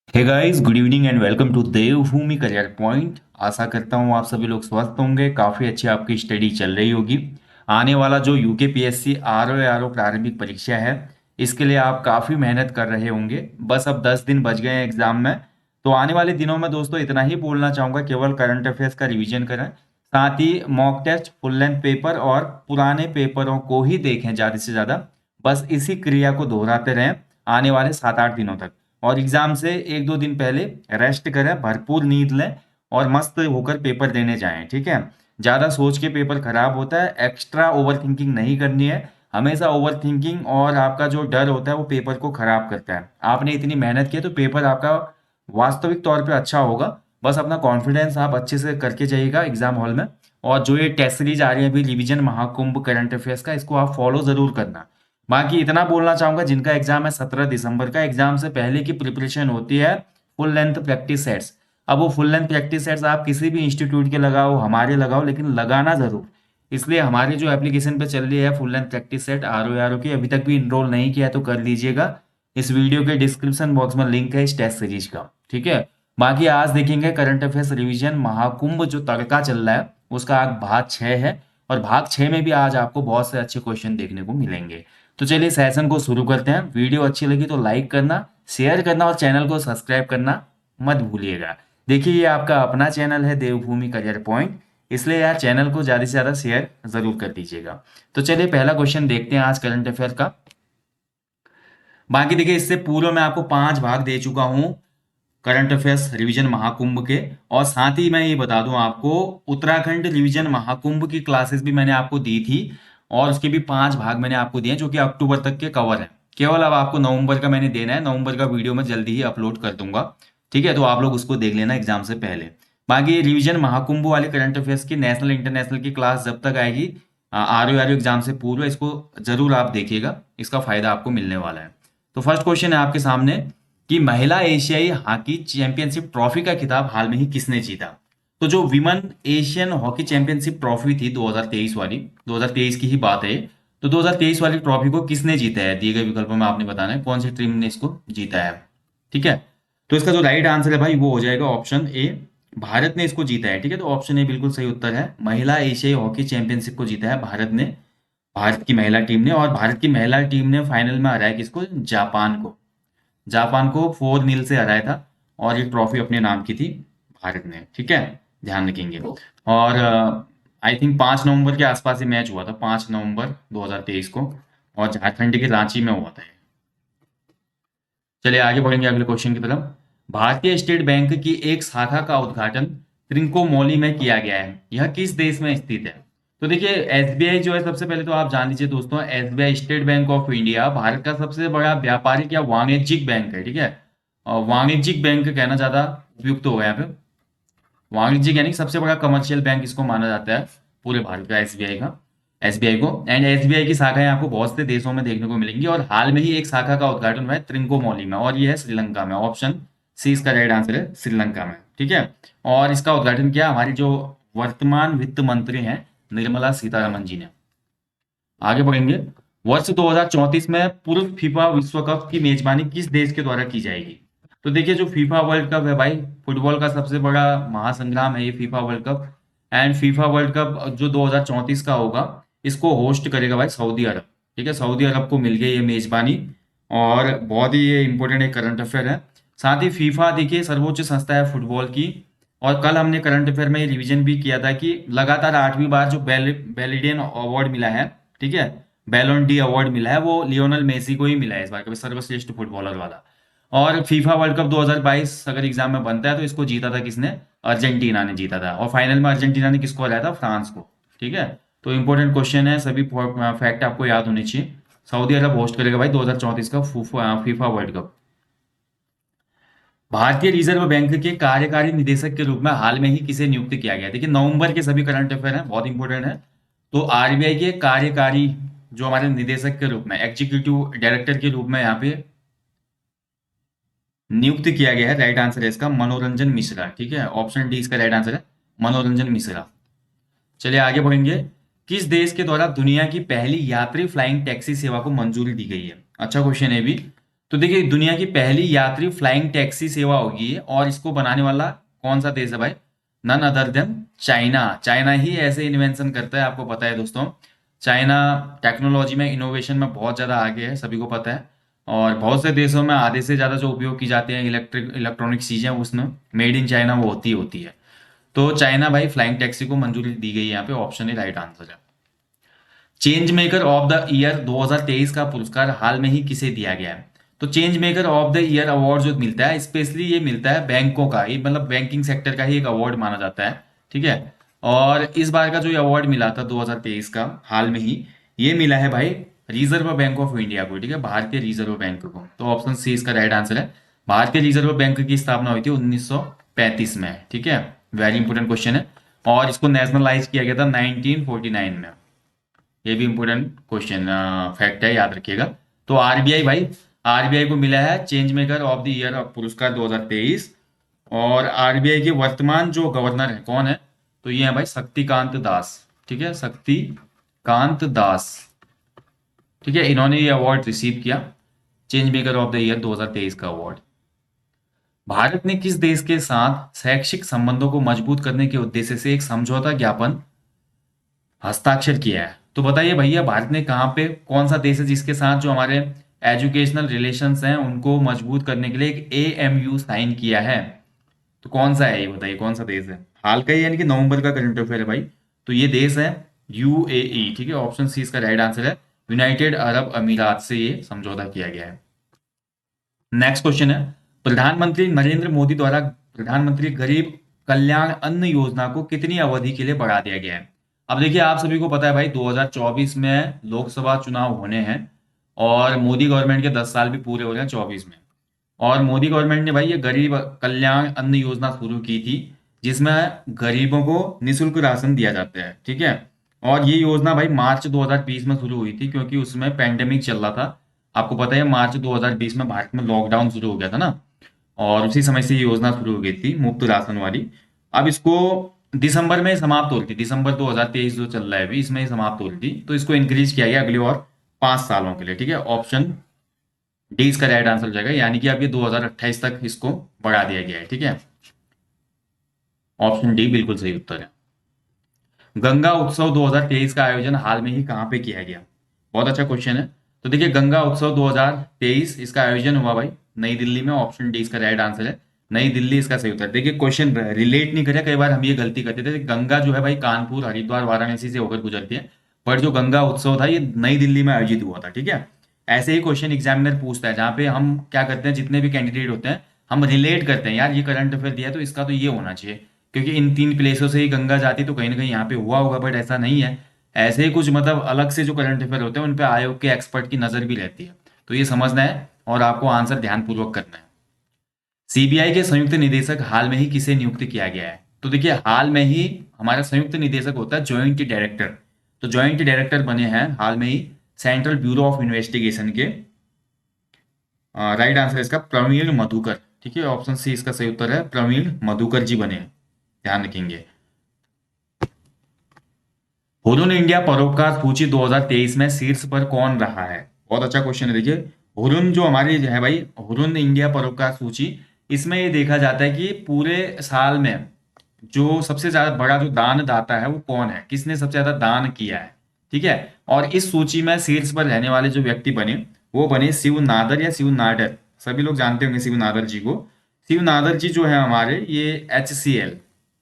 Hey guys, good evening and welcome to Devbhoomi career point. आशा करता हूँ आप सभी लोग स्वस्थ होंगे। काफ़ी अच्छी आपकी स्टडी चल रही होगी। आने वाला जो यूकेपीएससी आरओ प्रारंभिक परीक्षा है, इसके लिए आप काफ़ी मेहनत कर रहे होंगे। बस अब 10 दिन बच गए हैं एग्जाम में। तो आने वाले दिनों में दोस्तों इतना ही बोलना चाहूँगा, केवल करंट अफेयर्स का रिवीजन करें, साथ ही mock test, full length paper और पुराने पेपरों को ही देखें ज़्यादा से ज़्यादा। बस इसी क्रिया को दोहराते रहें आने वाले 7-8 दिनों तक। और एग्जाम से 1-2 दिन पहले रेस्ट करें, भरपूर नींद लें और मस्त होकर पेपर देने जाएं। ठीक है, ज़्यादा सोच के पेपर खराब होता है। एक्स्ट्रा ओवर थिंकिंग नहीं करनी है। हमेशा ओवर थिंकिंग और आपका जो डर होता है वो पेपर को खराब करता है। आपने इतनी मेहनत की है तो पेपर आपका वास्तविक तौर पे अच्छा होगा। बस अपना कॉन्फिडेंस आप अच्छे से करके जाइएगा एग्जाम हॉल में। और जो ये टेस्ट सीरीज आ रही है अभी, रिवीजन महाकुंभ करंट अफेयर्स का, इसको आप फॉलो जरूर करना। बाकी इतना बोलना चाहूंगा, जिनका एग्जाम है 17 दिसंबर का, एग्जाम से पहले की प्रिपरेशन होती है फुल लेंथ प्रैक्टिस सेट्स। अब वो फुल लेंथ प्रैक्टिस सेट्स आप किसी भी इंस्टीट्यूट के लगाओ, हमारे लगाओ, लेकिन लगाना जरूर। इसलिए हमारी जो एप्लीकेशन पे चल रही है full length practice set R O की, अभी तक भी इनरोल नहीं किया है तो कर लीजिएगा। इस वीडियो के डिस्क्रिप्शन बॉक्स में लिंक है इस टेस्ट सीरीज का। ठीक है, बाकी आज देखेंगे करंट अफेयर्स रिवीजन महाकुंभ जो तड़का चल रहा है उसका आज भाग 6 है। और भाग 6 में भी आज आपको बहुत से अच्छे क्वेश्चन देखने को मिलेंगे। तो चलिए सेशन को शुरू करते हैं। वीडियो अच्छी लगी तो लाइक करना, शेयर करना और चैनल को सब्सक्राइब करना मत भूलिएगा। देखिए, ये आपका अपना चैनल है देवभूमि करियर पॉइंट, इसलिए यार चैनल को ज़्यादा से ज़्यादा शेयर ज़रूर कर दीजिएगा। तो चलिए पहला क्वेश्चन देखते हैं आज करंट अफेयर का। बाकी देखिए, इससे पूर्व मैं आपको 5 भाग दे चुका हूँ करंट अफेयर्स रिवीजन महाकुंभ के। और साथ ही मैं ये बता दूं आपको, उत्तराखंड रिवीजन महाकुंभ की क्लासेस भी मैंने आपको दी थी। और उसके भी 5 भाग मैंने आपको दिए हैं जो कि अक्टूबर तक के कवर है। केवल अब आपको नवंबर का मैंने देना है। नवंबर का वीडियो मैं जल्दी ही अपलोड कर दूंगा। ठीक है, तो आप लोग उसको देख लेना एग्जाम से पहले। बाकी रिवीजन महाकुंभ वाले करंट अफेयर्स की नेशनल इंटरनेशनल की क्लास जब तक आएगी आर एग्जाम से पूर्व, इसको जरूर आप देखिएगा, इसका फायदा आपको मिलने वाला है। तो फर्स्ट क्वेश्चन है आपके सामने कि महिला एशियाई हॉकी चैंपियनशिप ट्रॉफी का खिताब हाल में ही किसने जीता। तो जो women Asian hockey championship trophy थी 2023 वाली, 2023 की ही बात है। तो 2023 वाली ट्रॉफी को किसने जीता है, दिए गए विकल्पों में आपने बताना है कौन सी टीम ने इसको जीता है। ठीक है, तो इसका जो राइट आंसर है भाई वो हो जाएगा ऑप्शन ए, भारत ने इसको जीता है। ठीक है, तो ऑप्शन ए बिल्कुल सही उत्तर है। महिला एशियाई हॉकी चैंपियनशिप को जीता है भारत ने, भारत की महिला टीम ने। और भारत की महिला टीम ने फाइनल में हराया किसको, जापान को। जापान को 4-0 से हराया था और ये ट्रॉफी अपने नाम की थी भारत ने। ठीक है, ध्यान रखेंगे। और आई थिंक 5 नवंबर के आसपास ये मैच हुआ था, 5 नवंबर 2023 को, और झारखंड के रांची में हुआ था ये। चलिए आगे बढ़ेंगे अगले क्वेश्चन की तरफ। भारतीय स्टेट बैंक की एक शाखा का उद्घाटन त्रिंकोमोली में किया गया है, यह किस देश में स्थित है। तो देखिए, एसबीआई जो है, सबसे पहले तो आप जान लीजिए दोस्तों, SBI state bank of India Bharat का सबसे बड़ा व्यापारिक या वाणिज्यिक बैंक है। ठीक है, और वाणिज्यिक बैंक कहना ज्यादा उपयुक्त होगा यहाँ पे। वाणिज्यिक यानी कि सबसे बड़ा कमर्शियल बैंक इसको माना जाता है पूरे भारत का, एसबीआई का, एसबीआई को। एंड एसबीआई की शाखाएं आपको बहुत से देशों में देखने को मिलेंगी और हाल में ही एक शाखा का उद्घाटन हुआ है त्रिंकोमोली में, और ये है श्रीलंका में। ऑप्शन सी इसका राइट आंसर है, श्रीलंका में। ठीक है, और इसका उद्घाटन किया हमारी जो वर्तमान वित्त मंत्री हैं निर्मला सीतारमन जी ने। आगे बढ़ेंगे। वर्ष 2034 में पूर्व फीफा विश्व कप की मेजबानी किस देश के द्वारा की जाएगी। तो देखिए, जो फीफा वर्ल्ड कप है भाई, फुटबॉल का सबसे बड़ा महासंग्राम है ये FIFA world cup. And FIFA world cup जो 2034 का होगा, इसको होस्ट करेगा भाई सऊदी अरब। ठीक है, सऊदी अरब को मिल गई ये मेजबानी। और बहुत ही ये इंपॉर्टेंट एक करंट अफेयर है। साथ ही फीफा देखिए सर्वोच्च संस्था है फुटबॉल की। और कल हमने करंट अफेयर में रिवीजन भी किया था कि लगातार 8वीं बार जो बेलिडियन अवार्ड मिला है, ठीक है, बैलोन डी अवार्ड मिला है, वो लियोनल मेसी को ही मिला है इस बार का सर्वश्रेष्ठ फुटबॉलर वाला। और फीफा वर्ल्ड कप 2022 अगर एग्जाम में बनता है तो इसको जीता था किसने, अर्जेंटीना ने जीता था। और फाइनल में अर्जेंटीना ने किसको हराया था, फ्रांस को। ठीक है, तो इंपॉर्टेंट क्वेश्चन है, सभी फैक्ट आपको याद होने चाहिए। सऊदी अरब होस्ट करेगा भाई 2034 का फीफा वर्ल्ड कप। भारतीय रिजर्व बैंक के कार्यकारी निदेशक के रूप में हाल में ही किसे नियुक्त किया गया है? देखिए, नवंबर के सभी करंट अफेयर हैं, बहुत इंपॉर्टेंट है। तो आरबीआई के कार्यकारी जो हमारे निदेशक के रूप में, एग्जीक्यूटिव डायरेक्टर के रूप में यहाँ पे नियुक्त किया गया है, राइट आंसर है इसका मनोरंजन मिश्रा। ठीक है, ऑप्शन डी इसका राइट आंसर है, मनोरंजन मिश्रा। चलिए आगे बढ़ेंगे। किस देश के द्वारा दुनिया की पहली यात्री फ्लाइंग टैक्सी सेवा को मंजूरी दी गई है? अच्छा क्वेश्चन है भी। तो देखिए दुनिया की पहली यात्री फ्लाइंग टैक्सी सेवा होगी ये, और इसको बनाने वाला कौन सा देश है भाई? None other than China. China ही ऐसे इन्वेंशन करता है, आपको पता है दोस्तों। चाइना टेक्नोलॉजी में, इनोवेशन में बहुत ज़्यादा आगे है, सभी को पता है। और बहुत से देशों में आधे से ज़्यादा जो उपयोग की जाती है इलेक्ट्रॉनिक चीज़ें, उसमें मेड इन चाइना वो होती है। तो चाइना भाई फ्लाइंग टैक्सी को मंजूरी दी गई है, यहाँ पे ऑप्शन ही राइट आंसर है। Change maker of the year 2023 का पुरस्कार हाल में ही किसे दिया गया है? तो change maker of the year award जो मिलता है, स्पेशली ये मिलता है बैंकों का, ये मतलब बैंकिंग सेक्टर का ही एक अवार्ड माना जाता है, ठीक है। और इस बार का जो ये अवार्ड मिला था 2023 का, हाल में ही, ये मिला है भाई रिजर्व बैंक ऑफ इंडिया को, ठीक है, भारतीय रिजर्व बैंक को। तो ऑप्शन सी इसका राइट आंसर है। भारतीय रिजर्व बैंक की स्थापना हुई थी 1935 में, ठीक है। वेरी इंपोर्टेंट क्वेश्चन है। और इसको नेशनलाइज किया गया था 1949 में। ये भी इंपॉर्टेंट क्वेश्चन फैक्ट है, याद रखिएगा। तो आरबीआई भाई, आरबीआई को मिला है change maker of the year पुरस्कार 2023। और आरबीआई के वर्तमान जो गवर्नर है कौन है? तो ये है भाई शक्तिकांत दास, ठीक है, शक्तिकांत दास, ठीक है। इन्होंने ये अवार्ड रिसीव किया, change maker of the year 2023 का अवार्ड। भारत ने किस देश के साथ शैक्षिक संबंधों को मजबूत करने के उद्देश्य से एक समझौता ज्ञापन हस्ताक्षर किया है? तो बताइए भैया, भारत ने कहाँ पे, कौन सा देश है जिसके साथ जो हमारे एजुकेशनल रिलेशंस हैं उनको मजबूत करने के लिए एक एएमयू साइन किया है? तो कौन सा है ये बताइए, कौन सा देश है? हाल का ही, यानी कि नवंबर का करंट अफेयर है भाई। तो ये देश है यूएई, ठीक है। ऑप्शन सी इसका राइट आंसर है। यूनाइटेड अरब अमीरात से ये समझौता किया गया है। नेक्स्ट क्वेश्चन है, प्रधानमंत्री नरेंद्र मोदी द्वारा प्रधानमंत्री गरीब कल्याण अन्न योजना को कितनी अवधि के लिए बढ़ा दिया गया है? अब देखिए आप सभी को पता है भाई 2024 में लोकसभा चुनाव होने हैं, और मोदी गवर्नमेंट के 10 साल भी पूरे हो रहे हैं 24 में। और मोदी गवर्नमेंट ने भाई ये गरीब कल्याण अन्न योजना शुरू की थी, जिसमें गरीबों को निःशुल्क राशन दिया जाता है, ठीक है। और ये योजना भाई मार्च 2020 में शुरू हुई थी, क्योंकि उसमें पेंडेमिक चल रहा था। आपको पता है मार्च 2020 में भारत में लॉकडाउन शुरू हो गया था ना, और उसी समय से ये योजना शुरू हो गई थी मुफ्त राशन वाली। अब इसको दिसंबर में समाप्त हो रही थी, दिसंबर 2023 जो चल रहा है अभी, इसमें ही समाप्त हो रही थी। तो इसको इंक्रीज किया गया अगले और 5 सालों के लिए, ठीक है। ऑप्शन डी इसका राइट आंसर हो जाएगा, यानी कि अब ये 2028 तक इसको बढ़ा दिया गया है, ठीक है। ऑप्शन डी बिल्कुल सही उत्तर है। गंगा उत्सव 2023 का आयोजन हाल में ही कहाँ पे किया गया? बहुत अच्छा क्वेश्चन है। तो देखिए गंगा उत्सव 2023 इसका आयोजन हुआ भाई नई दिल्ली में। ऑप्शन डी इसका राइट आंसर है, नई दिल्ली इसका सही उत्तर है। देखिए क्वेश्चन रिलेट नहीं करे, कई बार हम ये गलती करते थे। गंगा जो है भाई कानपुर, हरिद्वार, वाराणसी से होकर गुजरती है, पर जो गंगा उत्सव था ये नई दिल्ली में आयोजित हुआ था, ठीक है। ऐसे ही क्वेश्चन एग्जामिनर पूछता है, जहाँ पे हम क्या करते हैं, जितने भी कैंडिडेट होते हैं हम रिलेट करते हैं, यार ये करंट अफेयर दिया है तो इसका तो ये होना चाहिए, क्योंकि इन तीन प्लेसों से ही गंगा जाती, तो कहीं ना कहीं यहाँ पे हुआ होगा, बट ऐसा नहीं है। ऐसे ही कुछ मतलब अलग से जो करंट अफेयर होते हैं उन पे आयोग के एक्सपर्ट की नजर भी रहती है। तो ये समझना है और आपको आंसर ध्यानपूर्वक करना है। सीबीआई के संयुक्त निदेशक हाल में ही किसे नियुक्त किया गया है? तो देखिए हाल में ही हमारा संयुक्त निदेशक होता है ज्वाइंट डायरेक्टर। तो ज्वाइंट डायरेक्टर बने हैं हाल में ही सेंट्रल ब्यूरो ऑफ इन्वेस्टिगेशन के, राइट आंसर इसका प्रवीण मधुकर, ठीक है। ऑप्शन सी इसका सही उत्तर है, प्रवीण मधुकर जी बने हैं, ध्यान रखेंगे। हुरुन इंडिया परोपकार सूची 2023 में शीर्ष पर कौन रहा है? बहुत अच्छा क्वेश्चन है। देखिए हुरुन जो हमारी है भाई, हुरुन इंडिया परोपकार सूची, इसमें ये देखा जाता है कि पूरे साल में जो सबसे ज्यादा बड़ा जो दान दाता है वो कौन है, किसने सबसे ज्यादा दान किया है, ठीक है। और इस सूची में शीर्ष पर रहने वाले जो व्यक्ति बने वो बने शिव नादर या शिव नाडर। सभी लोग जानते होंगे शिव नादर जी को। शिव नादर जी जो है हमारे, ये HCL,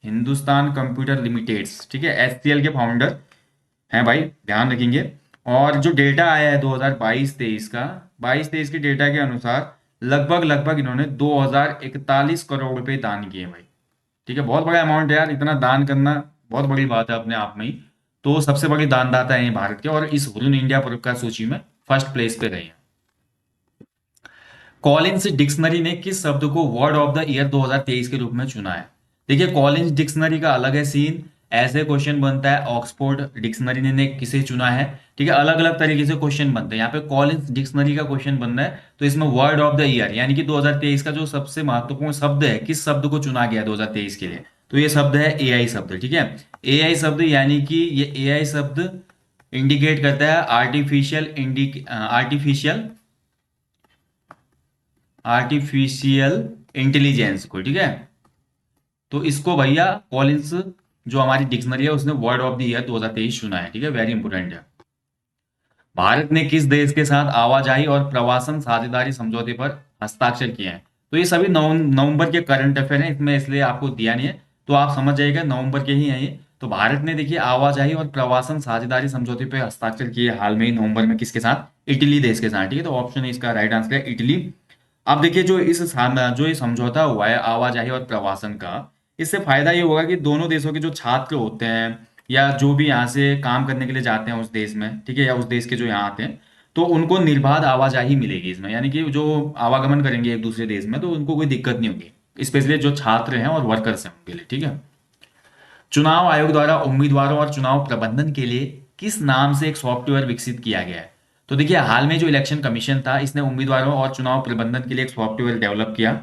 हिंदुस्तान कंप्यूटर लिमिटेड्स, ठीक है, HCL के फाउंडर हैं भाई, ध्यान रखेंगे। और जो डेटा आया है 2022-23 का, 22-23 के डेटा के अनुसार लगभग लगभग इन्होंने 2041 करोड़ रुपए दान किए भाई, ठीक है। बहुत बड़ा अमाउंट है यार, इतना दान करना बहुत बड़ी बात है अपने आप में ही। तो सबसे बड़ी दानदाता है ये भारत के, और इस हुरुन इंडिया पुरस्कार सूची में फर्स्ट प्लेस पे रहे हैं। कॉलिंस डिक्शनरी ने किस शब्द को वर्ड ऑफ द ईयर 2023 के रूप में चुना है? देखिए कॉलिंस डिक्शनरी का अलग है सीन, ऐसे क्वेश्चन बनता है ऑक्सफोर्ड डिक्शनरी ने किसे चुना है, ठीक है। अलग अलग तरीके से क्वेश्चन बनते हैं, यहाँ पे कॉलिंस डिक्शनरी का क्वेश्चन बन रहा है, तो इसमें वर्ड ऑफ द ईयर यानी कि 2023 का जो सबसे महत्वपूर्ण शब्द है, किस शब्द को चुना गया 2023 के लिए, तो ये शब्द है एआई शब्द, ठीक है। एआई शब्द यानी कि ये एआई शब्द इंडिकेट करता है आर्टिफिशियल आर्टिफिशियल इंटेलिजेंस को, ठीक है। तो इसको भैया कॉलिंस जो हमारी डिक्शनरी है उसने वर्ड ऑफ द ईयर 2023 चुना है, ठीक है, वेरी इंपोर्टेंट है। भारत ने किस देश के साथ आवाजाही और प्रवासन साझेदारी समझौते पर हस्ताक्षर किए हैं? तो ये सभी नवंबर के करंट अफेयर हैं, इसमें इसलिए आपको दिया नहीं है, तो आप समझ जाइएगा नवंबर के ही हैं ये। तो भारत ने देखिए आवाजाही और प्रवासन साझेदारी समझौते पर हस्ताक्षर किए हाल में ही नवंबर में, किसके साथ? इटली देश के साथ, ठीक है। तो ऑप्शन ए इसका राइट आंसर है, इटली। अब देखिए जो ये समझौता हुआ है आवाजाही और प्रवासन का, इससे फायदा ये होगा कि दोनों देशों के जो छात्र होते हैं या जो भी यहाँ से काम करने के लिए जाते हैं उस देश में, ठीक है, या उस देश के जो यहाँ आते हैं, तो उनको निर्बाध आवाजाही मिलेगी इसमें, यानी कि जो आवागमन करेंगे एक दूसरे देश में तो उनको कोई दिक्कत नहीं होगी, स्पेशली जो छात्र हैं और वर्कर्स हैं उनके लिए, ठीक है। चुनाव आयोग द्वारा उम्मीदवारों और चुनाव प्रबंधन के लिए किस नाम से एक सॉफ्टवेयर विकसित किया गया है? तो देखिए हाल में जो इलेक्शन कमीशन था इसने उम्मीदवारों और चुनाव प्रबंधन के लिए एक सॉफ्टवेयर डेवलप किया,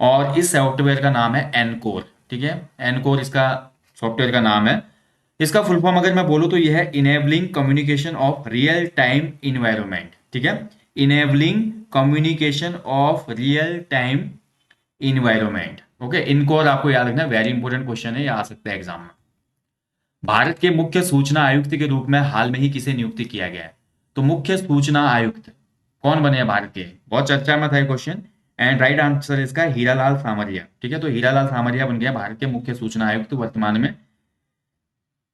और इस सॉफ्टवेयर का नाम है एनकोर, ठीक है। एनकोर इसका सॉफ्टवेयर का नाम है। इसका फुल फॉर्म अगर मैं बोलूँ तो यह है enabling communication of real time environment, ठीक है। Enabling communication of real time environment, okay. इनकोर आपको याद रखना, वेरी इंपॉर्टेंट क्वेश्चन है, ये आ सकता है एग्जाम में। भारत के मुख्य सूचना आयुक्त के रूप में हाल में ही किसे नियुक्त किया गया है? तो मुख्य सूचना आयुक्त कौन बने हैं भारत के? बहुत चर्चा में था ये क्वेश्चन, एंड राइट आंसर इसका हीरालाल सामरिया, ठीक है। तो हीरालाल सामरिया बन गया भारत के मुख्य सूचना आयुक्त वर्तमान में।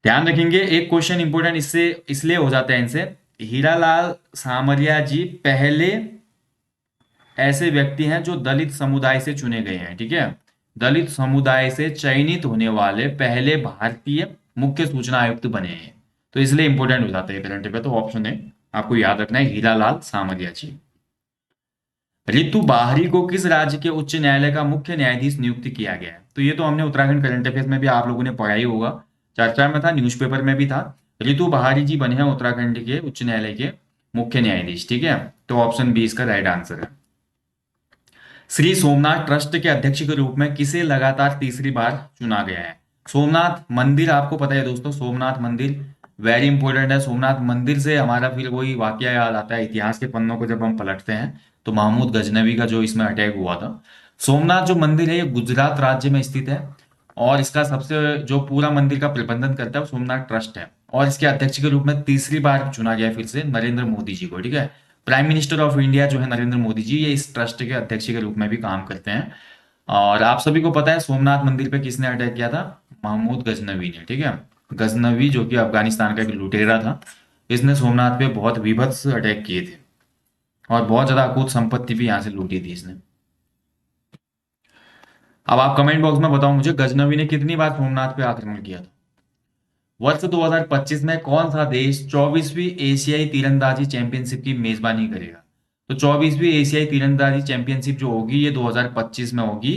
ध्यान रखेंगे एक क्वेश्चन इंपोर्टेंट इससे इसलिए हो जाता है इनसे, हीरालाल सामरिया जी पहले ऐसे व्यक्ति हैं जो दलित समुदाय से चुने गए हैं, ठीक है। दलित समुदाय से चयनित होने वाले पहले भारतीय मुख्य सूचना आयुक्त बने हैं, तो इसलिए इंपॉर्टेंट हो जाता है करंट अफेयर। तो ऑप्शन है आपको याद रखना है हीरालाल सामरिया जी। रितु बाहरी को किस राज्य के उच्च न्यायालय का मुख्य न्यायाधीश नियुक्त किया गया है? तो ये तो हमने उत्तराखंड करंट अफेयर्स में भी आप लोगों ने पढ़ा ही होगा, चर्चा में था, न्यूज़पेपर में भी था। रितु बाहरी जी बने हैं उत्तराखंड के उच्च न्यायालय के मुख्य न्यायाधीश, ठीक है। तो ऑप्शन बी इसका राइट आंसर है। श्री सोमनाथ ट्रस्ट के अध्यक्ष के रूप में किसे लगातार तीसरी बार चुना गया है? सोमनाथ मंदिर आपको पता है दोस्तों, सोमनाथ मंदिर वेरी इंपॉर्टेंट है। सोमनाथ मंदिर से हमारा फिर वही वाकया याद आता है, इतिहास के पन्नों को जब हम पलटते हैं तो महमूद गजनवी का जो इसमें अटैक हुआ था। सोमनाथ जो मंदिर है ये गुजरात राज्य में स्थित है, और इसका सबसे जो पूरा मंदिर का प्रबंधन करता है वो सोमनाथ ट्रस्ट है, और इसके अध्यक्ष के रूप में तीसरी बार चुना गया फिर से नरेंद्र मोदी जी को, ठीक है। प्राइम मिनिस्टर ऑफ इंडिया जो है नरेंद्र मोदी जी, ये इस ट्रस्ट के अध्यक्ष के रूप में भी काम करते हैं। और आप सभी को पता है सोमनाथ मंदिर पे किसने अटैक किया था? महमूद गजनवी ने, ठीक है। गजनवी जो कि अफगानिस्तान का एक लुटेरा था, इसने सोमनाथ पे बहुत विभत्स अटैक किए थे, और बहुत ज्यादा अकूत संपत्ति भी यहाँ से लूटी थी इसने। अब आप कमेंट बॉक्स में बताओ मुझे, गजनवी ने कितनी बार सोमनाथ पे आक्रमण किया था? वर्ष 2025 में कौन सा देश 24वीं एशियाई तीरंदाजी चैंपियनशिप की मेजबानी करेगा? तो 24वीं एशियाई तीरंदाजी चैंपियनशिप जो होगी ये 2025 में होगी,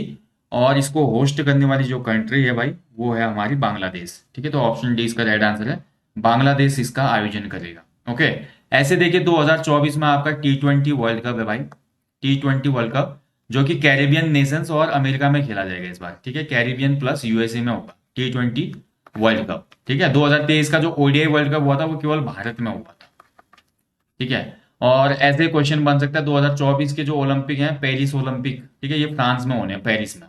और इसको होस्ट करने वाली जो कंट्री है भाई वो है हमारी बांग्लादेश, ठीक है। तो ऑप्शन डी इसका राइट आंसर है, बांग्लादेश इसका आयोजन करेगा, ओके। ऐसे देखिए 2024 में आपका T20 वर्ल्ड कप है भाई, T20 वर्ल्ड कप, जो कि कैरेबियन नेशंस और अमेरिका में खेला जाएगा इस बार, ठीक है। कैरेबियन प्लस यूएसए में होगा T20 वर्ल्ड कप, ठीक है। 2023 का जो ओडीआई वर्ल्ड कप हुआ था वो केवल भारत में हुआ था, ठीक है। और ऐसे क्वेश्चन बन सकता है 2024 के जो ओलंपिक हैं, पेरिस ओलंपिक, ठीक है, ये फ्रांस में होने हैं, पेरिस में।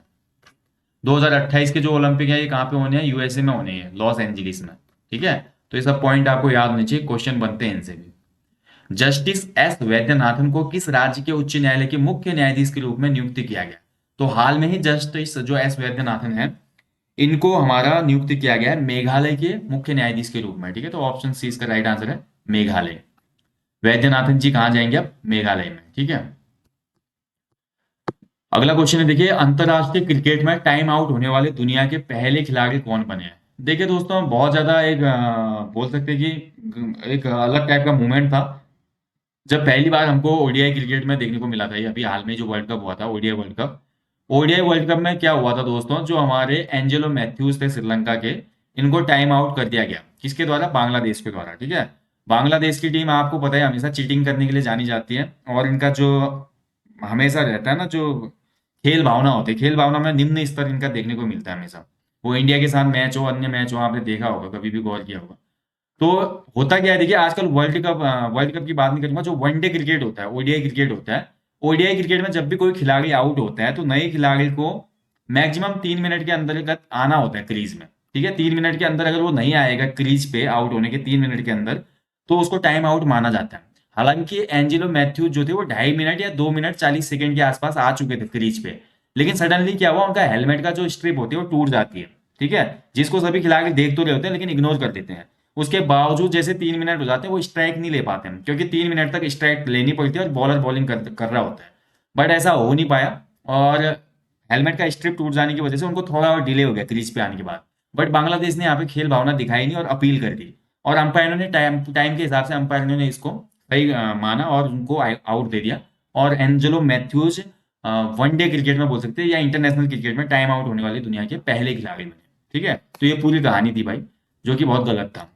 2028 के जो ओलंपिक है ये कहाँ पे होने हैं? यूएसए में होने हैं, लॉस एंजलिस में, ठीक है। तो ये सब पॉइंट आपको याद होने चाहिए, क्वेश्चन बनते हैं इनसे भी। जस्टिस एस वैद्यनाथन को किस राज्य के उच्च न्यायालय के मुख्य न्यायाधीश के रूप में नियुक्त किया गया? तो हाल में ही जस्टिस जो एस वैद्यनाथन है इनको हमारा नियुक्त किया गया है मेघालय के मुख्य न्यायाधीश के रूप में, ठीक है। तो ऑप्शन सी इसका राइट आंसर है, मेघालय। वैद्यनाथन जी कहाँ जाएंगे? अब मेघालय में, ठीक है। अगला क्वेश्चन है देखिए, अंतरराष्ट्रीय क्रिकेट में टाइम आउट होने वाले दुनिया के पहले खिलाड़ी कौन बने हैं? देखिए दोस्तों बहुत ज्यादा एक बोल सकते हैं कि एक अलग टाइप का मूवमेंट था जब पहली बार हमको ओडीआई क्रिकेट में देखने को मिला था। ये अभी हाल में जो वर्ल्ड कप हुआ था ODI world cup, ODI world cup में क्या हुआ था दोस्तों, जो हमारे एंजेलो मैथ्यूज थे श्रीलंका के, इनको टाइम आउट कर दिया गया, किसके द्वारा? बांग्लादेश के द्वारा, ठीक है। बांग्लादेश की टीम आपको पता है हमेशा चीटिंग करने के लिए जानी जाती है, और इनका जो हमेशा रहता है ना जो खेल भावना होती है, खेल भावना में निम्न स्तर इनका देखने को मिलता है हमेशा। वो इंडिया के साथ मैच हो, अन्य मैच हो, आपने देखा होगा, कभी भी गौर किया होगा। तो होता क्या है देखिए, आजकल वर्ल्ड कप की बात नहीं करूंगा, जो वनडे क्रिकेट होता है, ओडीआई क्रिकेट होता है, ओडीआई क्रिकेट में जब भी कोई खिलाड़ी आउट होता है तो नए खिलाड़ी को मैक्सिमम 3 मिनट के अंतर्गत आना होता है क्रीज में। ठीक है, 3 मिनट के अंदर अगर वो नहीं आएगा क्रीज पे आउट होने के 3 मिनट के अंदर, तो उसको टाइम आउट माना जाता है। हालांकि एंजेलो मैथ्यूज जो थे वो 2.5 मिनट या 2 मिनट 40 सेकंड के आसपास आ चुके थे क्रीज पे, लेकिन सडनली क्या हुआ, उनका हेलमेट का जो स्ट्रिप होती है वो टूट जाती है। ठीक है, जिसको सभी खिलाड़ी देख तो रहे होते हैं लेकिन इग्नोर कर देते हैं। उसके बावजूद जैसे 3 मिनट हो जाते हैं वो स्ट्राइक नहीं ले पाते हैं, क्योंकि 3 मिनट तक स्ट्राइक लेनी पड़ती है और बॉलर बॉलिंग कर रहा होता है। बट ऐसा हो नहीं पाया, और हेलमेट का स्ट्रिप टूट जाने की वजह से उनको थोड़ा और डिले हो गया क्रीज पे आने के बाद। बट बांग्लादेश ने यहाँ पे खेल भावना दिखाई नहीं और अपील कर दी, और अंपायरों ने टाइम टाइम के हिसाब से अंपायरों ने इसको सही माना और उनको आउट दे दिया। और एंजेलो मैथ्यूज वनडे क्रिकेट में बोल सकते हैं या इंटरनेशनल क्रिकेट में टाइम आउट होने वाले दुनिया के पहले खिलाड़ी बने। ठीक है, तो ये पूरी कहानी थी भाई, जो कि बहुत गलत था।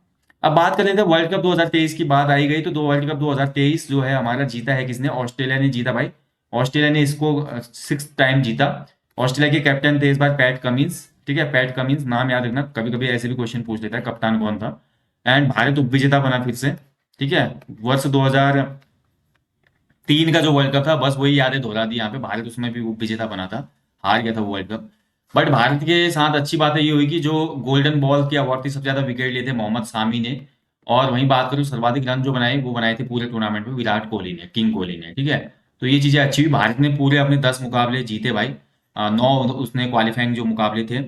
अब बात कर लेते हैं वर्ल्ड कप 2023 की बात आई गई, तो दो वर्ल्ड कप 2023 जो है हमारा जीता है किसने? ऑस्ट्रेलिया ने जीता भाई। ऑस्ट्रेलिया ने इसको 6 टाइम जीता। ऑस्ट्रेलिया के कैप्टन थे इस बार पैट कमिंस। ठीक है, पैट कमिंस नाम याद रखना, कभी कभी ऐसे भी क्वेश्चन पूछ लेता है कप्तान कौन था। एंड भारत उप विजेता बना फिर से। ठीक है, वर्ष 2003 का जो वर्ल्ड कप था बस वही यादें दोहरा दी यहाँ पे, भारत उसमें भी उप विजेता बना था, हार गया था वो वर्ल्ड कप। बट भारत के साथ अच्छी बात ये हुई कि जो गोल्डन बॉल की अवार्ड थी सबसे ज्यादा विकेट लिए थे मोहम्मद शामी ने। और वहीं बात करूँ सर्वाधिक रन जो बनाए वो बनाए थे पूरे टूर्नामेंट में विराट कोहली ने, किंग कोहली ने। ठीक है, तो ये चीजें अच्छी हुई, भारत ने पूरे अपने 10 मुकाबले जीते भाई। 9 उसने क्वालिफाइंग जो मुकाबले थे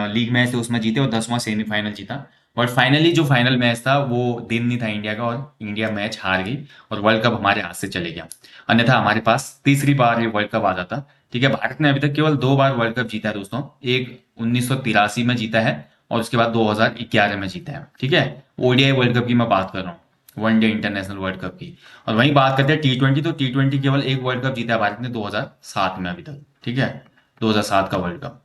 लीग मैच थे उसमें जीते, और 10वां सेमीफाइनल जीता। और फाइनली जो फाइनल मैच था वो दिन नहीं था इंडिया का, और इंडिया मैच हार गई और वर्ल्ड कप हमारे हाथ से चले गया। अन्यथा हमारे पास तीसरी बार ये वर्ल्ड कप आ जाता। ठीक है, भारत ने अभी तक केवल 2 बार वर्ल्ड कप जीता है दोस्तों, एक 1983 में जीता है और उसके बाद 2011 में जीता है। ठीक है, ओडीआई वर्ल्ड कप की मैं बात कर रहा हूँ, वनडे इंटरनेशनल वर्ल्ड कप की। और वहीं बात करते हैं T20, तो T20 केवल एक वर्ल्ड कप जीता है भारत ने 2007 में अभी तक। ठीक है, 2007 का वर्ल्ड कप।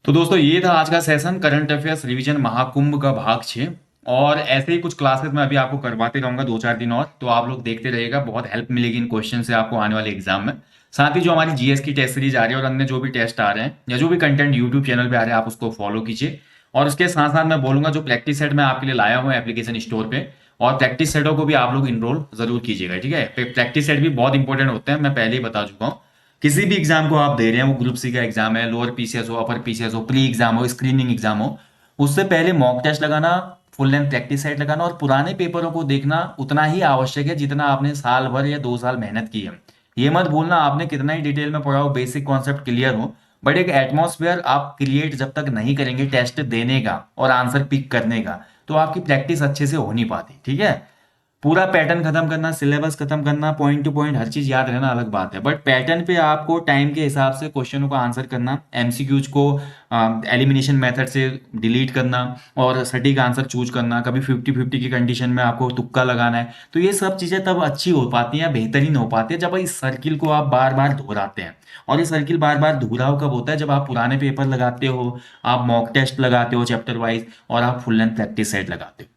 तो दोस्तों ये था आज का session, current affairs revision Mahakumbh का भाग 6। और ऐसे ही कुछ क्लासेस मैं अभी आपको करवाते रहूंगा 2-4 दिन और, तो आप लोग देखते रहिएगा, बहुत हेल्प मिलेगी इन क्वेश्चन से आपको आने वाले एग्जाम में। साथ ही जो हमारी जीएस की टेस्ट सीरीज आ रही है और अन्य जो भी टेस्ट आ रहे हैं या जो भी कंटेंट यूट्यूब चैनल पे आ रहे हैं आप उसको फॉलो कीजिए। और उसके साथ साथ मैं बोलूंगा जो प्रैक्टिस सेट मैं आपके लिए लाया हूँ एप्लीकेशन स्टोर पे, और प्रैक्टिस सेटों को भी आप लोग इनरोल जरूर कीजिएगा। ठीक है, प्रैक्टिस सेट भी बहुत इंपॉर्टेंट होते हैं, मैं पहले ही बता चुका हूँ। किसी भी एग्जाम को आप दे रहे हैं, वो ग्रुप सी का एग्जाम है, लोअर पीसीएस हो, अपर पीसीएस हो, प्री एग्जाम हो, स्क्रीनिंग एग्जाम हो, उससे पहले मॉक टेस्ट लगाना, फुल लेंथ प्रैक्टिस सेट लगाना और पुराने पेपरों को देखना उतना ही आवश्यक है जितना आपने साल भर या 2 साल मेहनत की है। ये मत भूलना आपने कितना ही डिटेल में पढ़ा हो, बेसिक कॉन्सेप्ट क्लियर हो, बट एक एटमॉस्फेयर आप क्रिएट जब तक नहीं करेंगे टेस्ट देने का और आंसर पिक करने का, तो आपकी प्रैक्टिस अच्छे से हो नहीं पाती। ठीक है, पूरा पैटर्न खत्म करना, सिलेबस खत्म करना, पॉइंट टू पॉइंट हर चीज याद रहना अलग बात है, बट पैटर्न पे आपको टाइम के हिसाब से क्वेश्चनों का आंसर करना, एमसीक्यूज को एलिमिनेशन मेथड से डिलीट करना और सटीक आंसर चूज करना, कभी 50-50 की कंडीशन में आपको तुक्का लगाना है, तो ये सब चीजें तब अच्छी हो पाती हैं, बेहतरीन हो पाती है जब इस सर्किल को आप बार बार दोहराते हैं। और ये सर्किल बार बार दोहराव कब होता है? जब आप पुराने पेपर लगाते हो, आप मॉक टेस्ट लगाते हो चैप्टर वाइज, और आप फुल लेंथ प्रैक्टिस सेट लगाते हो।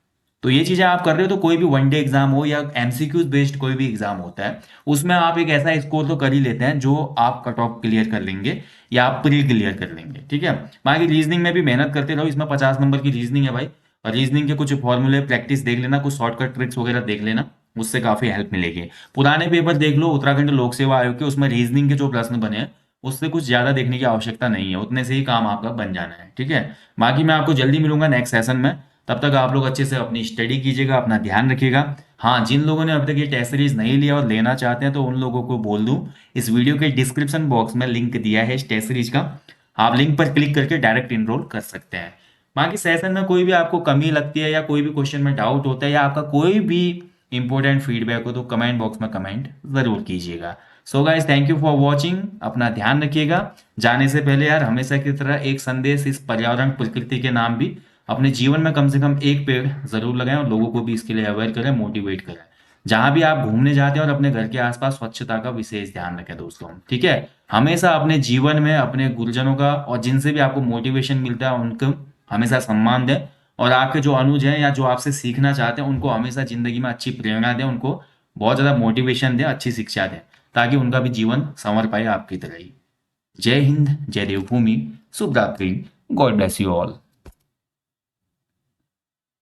तो ये चीजें आप कर रहे हो तो कोई भी वनडे एग्जाम हो या एमसीक्यूज बेस्ड कोई भी एग्जाम होता है, उसमें आप एक ऐसा स्कोर तो कर ही लेते हैं जो आप कट ऑफ क्लियर कर लेंगे या आप प्री क्लियर कर लेंगे। ठीक है, बाकी रीजनिंग में भी मेहनत करते रहो, इसमें 50 नंबर की रीजनिंग है भाई, और रीजनिंग के कुछ फॉर्मूले प्रैक्टिस देख लेना, कुछ शॉर्टकट ट्रिक्स वगैरह देख लेना, उससे काफी हेल्प मिलेगी। पुराने पेपर देख लो उत्तराखंड लोक सेवा आयोग के, उसमें रीजनिंग के जो प्रश्न बने हैं उससे कुछ ज्यादा देखने की आवश्यकता नहीं है, उतने से ही काम आपका बन जाना है। ठीक है, बाकी मैं आपको जल्दी मिलूंगा नेक्स्ट सेशन में, तब तक आप लोग अच्छे से अपनी स्टडी कीजिएगा, अपना ध्यान रखिएगा। हाँ, जिन लोगों ने अब तक ये टेस्ट सीरीज नहीं लिया और लेना चाहते हैं तो उन लोगों को बोल दूं, इस वीडियो के डिस्क्रिप्शन बॉक्स में लिंक दिया है इस टेस्ट सीरीज का, आप लिंक पर क्लिक करके डायरेक्ट इनरोल कर सकते हैं। बाकी सेशन में कोई भी आपको कमी लगती है या कोई भी क्वेश्चन में डाउट होता है या आपका कोई भी इंपॉर्टेंट फीडबैक हो तो कमेंट बॉक्स में कमेंट जरूर कीजिएगा। So guys, thank you for watching, अपना ध्यान रखिएगा। जाने से पहले यार हमेशा की तरह एक संदेश, इस पर्यावरण प्रकृति के नाम भी अपने जीवन में कम से कम एक पेड़ जरूर लगाएं और लोगों को भी इसके लिए अवेयर करें, मोटिवेट करें। जहां भी आप घूमने जाते हैं और अपने घर के आसपास स्वच्छता का विशेष ध्यान रखें दोस्तों। ठीक है, हमेशा अपने जीवन में अपने गुरुजनों का और जिनसे भी आपको मोटिवेशन मिलता है उनको हमेशा सम्मान दें, और आपके जो अनुज हैं या जो आपसे सीखना चाहते हैं उनको हमेशा जिंदगी में अच्छी प्रेरणा दें, उनको बहुत ज्यादा मोटिवेशन दें, अच्छी शिक्षा दें, ताकि उनका भी जीवन संवर पाए आपकी तरह ही। जय हिंद, जय देवभूमि, शुभ रात्रि, गॉड ब्लेस यू ऑल।